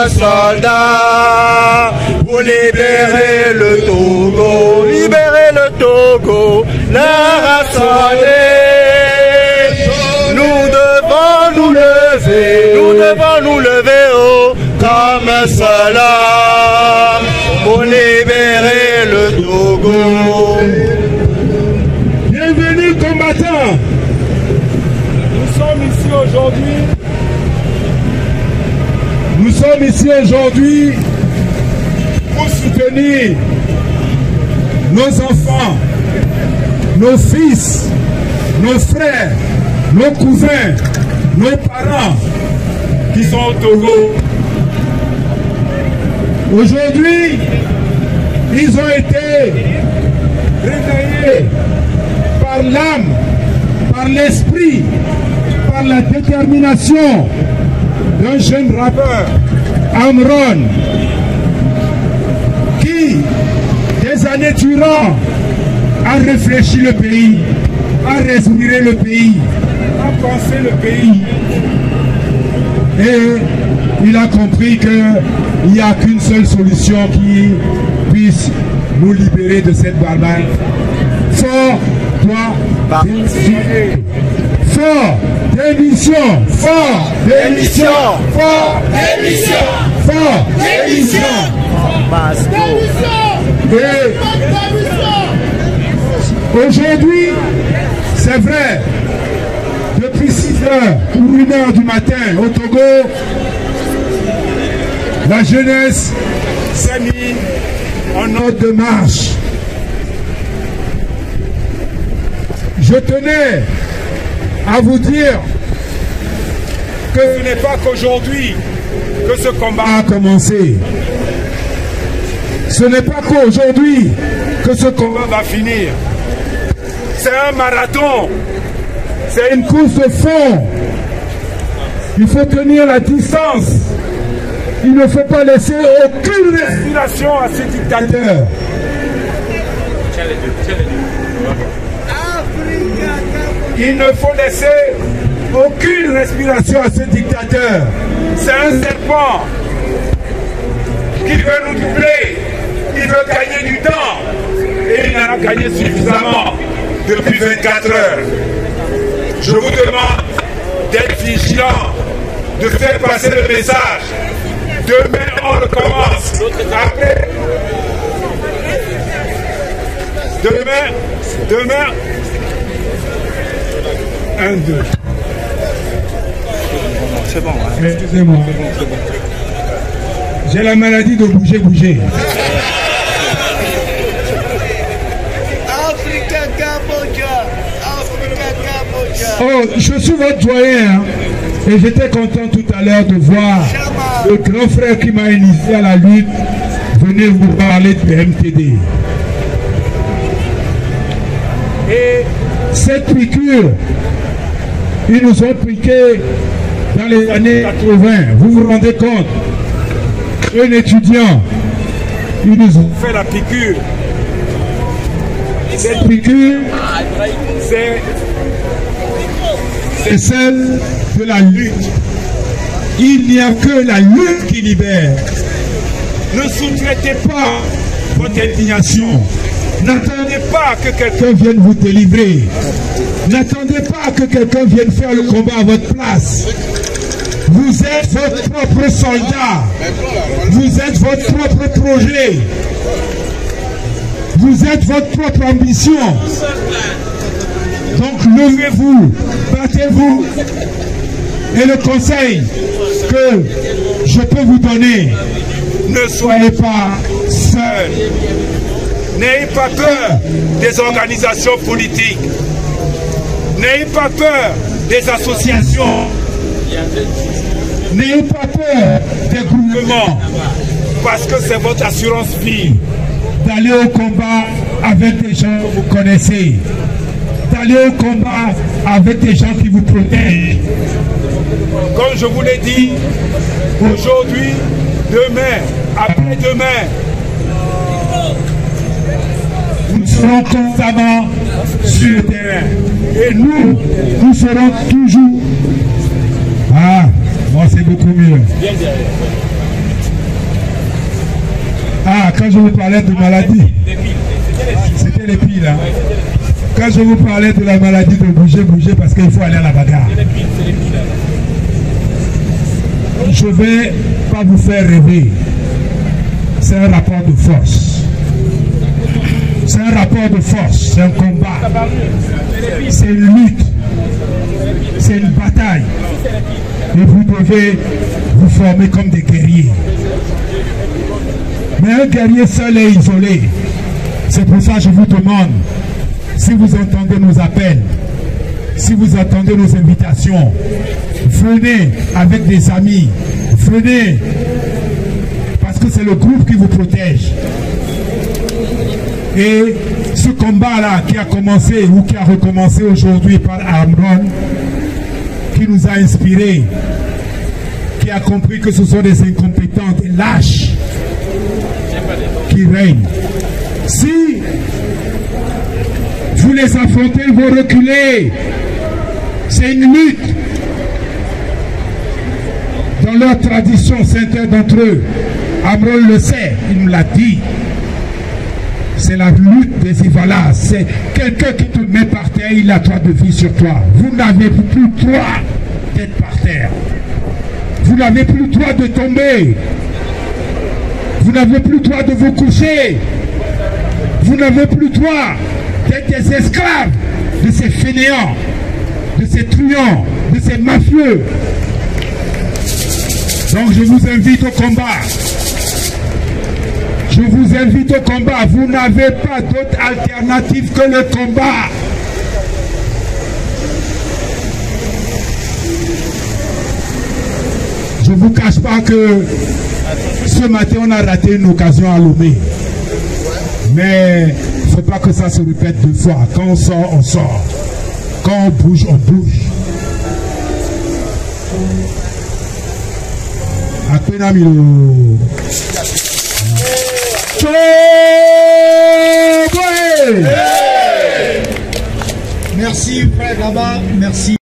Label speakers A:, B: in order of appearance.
A: soldats pour libérer le Togo, libérer le Togo, l'heure a sonné. Nous devons nous lever haut comme un seul homme pour libérer le Togo.
B: Bienvenue combattants. Nous sommes ici aujourd'hui pour soutenir nos enfants, nos fils, nos frères, nos cousins, nos parents qui sont au Togo. Aujourd'hui, ils ont été réveillés par l'âme, par l'esprit, par la détermination d'un jeune rappeur, Amron, qui, des années durant, a réfléchi le pays, a respiré le pays, a pensé le pays. Et il a compris qu'il n'y a qu'une seule solution qui puisse nous libérer de cette barbarie. Fort doit démissionner. Fort démission. Fort démission. Fort démission. Fort démission. Aujourd'hui, c'est vrai, depuis 6h ou 1h du matin au Togo, la jeunesse s'est mise en ordre de marche. Je tenais à vous dire que ce n'est pas qu'aujourd'hui que ce combat a commencé. Ce n'est pas qu'aujourd'hui que ce combat va finir. C'est un marathon. C'est une course de fond. Il faut tenir la distance. Il ne faut pas laisser aucune respiration à ces dictateurs. Il ne faut laisser aucune respiration à ces dictateurs. C'est un serpent qui veut nous doubler. Il veut gagner du temps. Et il en a gagné suffisamment depuis 24 heures. Je vous demande d'être vigilant, de faire passer le message. Demain, on recommence. Après, demain, 1, 2.
C: C'est bon. Hein.
B: Excusez-moi. J'ai la maladie de bouger. Oh, je suis votre doyen, hein, et j'étais content tout à l'heure de voir le grand frère qui m'a initié à la lutte venir vous parler de MTD. Et cette piqûre, ils nous ont piqué dans les années 80. Vous vous rendez compte? Un étudiant, ils nous ont fait la piqûre. Cette piqûre, c'est celle de la lutte. Il n'y a que la lutte qui libère. Ne sous-traitez pas votre indignation. N'attendez pas que quelqu'un vienne vous délivrer. N'attendez pas que quelqu'un vienne faire le combat à votre place. Vous êtes votre propre soldat. Vous êtes votre propre projet. Vous êtes votre propre ambition. Donc levez-vous, battez-vous. Et le conseil que je peux vous donner, ne soyez pas seuls. N'ayez pas peur des organisations politiques. N'ayez pas peur des associations. N'ayez pas peur des gouvernements. Parce que c'est votre assurance vie d'aller au combat avec des gens que vous connaissez. D'aller au combat avec des gens qui vous protègent. Comme je vous l'ai dit, aujourd'hui, demain, après-demain, nous serons constamment sur le terrain. Et nous serons toujours... Ah, moi c'est beaucoup mieux. quand je vous parlais de maladie, c'était les piles. Hein. Quand je vous parlais de la maladie de bouger parce qu'il faut aller à la bagarre. Je ne vais pas vous faire rêver. C'est un rapport de force. C'est un rapport de force, c'est un combat. C'est une lutte. C'est une bataille. Et vous devez vous former comme des guerriers. Mais un guerrier seul et isolé. C'est pour ça que je vous demande, si vous entendez nos appels, si vous entendez nos invitations, venez avec des amis, venez, parce que c'est le groupe qui vous protège. Et ce combat-là qui a commencé ou qui a recommencé aujourd'hui par Amron, qui nous a inspirés, qui a compris que ce sont des incompétents, des lâches qui règnent. Si vous les affrontez, ils vont reculer. C'est une lutte. Dans leur tradition, certains d'entre eux, Amron le sait, il me l'a dit. C'est la lutte des Ivalas. C'est quelqu'un qui te met par terre, il a droit de vie sur toi. Vous n'avez plus le droit d'être par terre. Vous n'avez plus le droit de tomber. Vous n'avez plus le droit de vous coucher. Vous n'avez plus le droit d'être des esclaves de ces fainéants, de ces truands, de ces mafieux. Donc je vous invite au combat. Je vous invite au combat. Vous n'avez pas d'autre alternative que le combat. Je ne vous cache pas que ce matin, on a raté une occasion à Lomé. Mais il ne faut pas que ça se répète deux fois. Quand on sort, on sort. Quand on bouge, on bouge.
C: Merci frère Gaba, merci.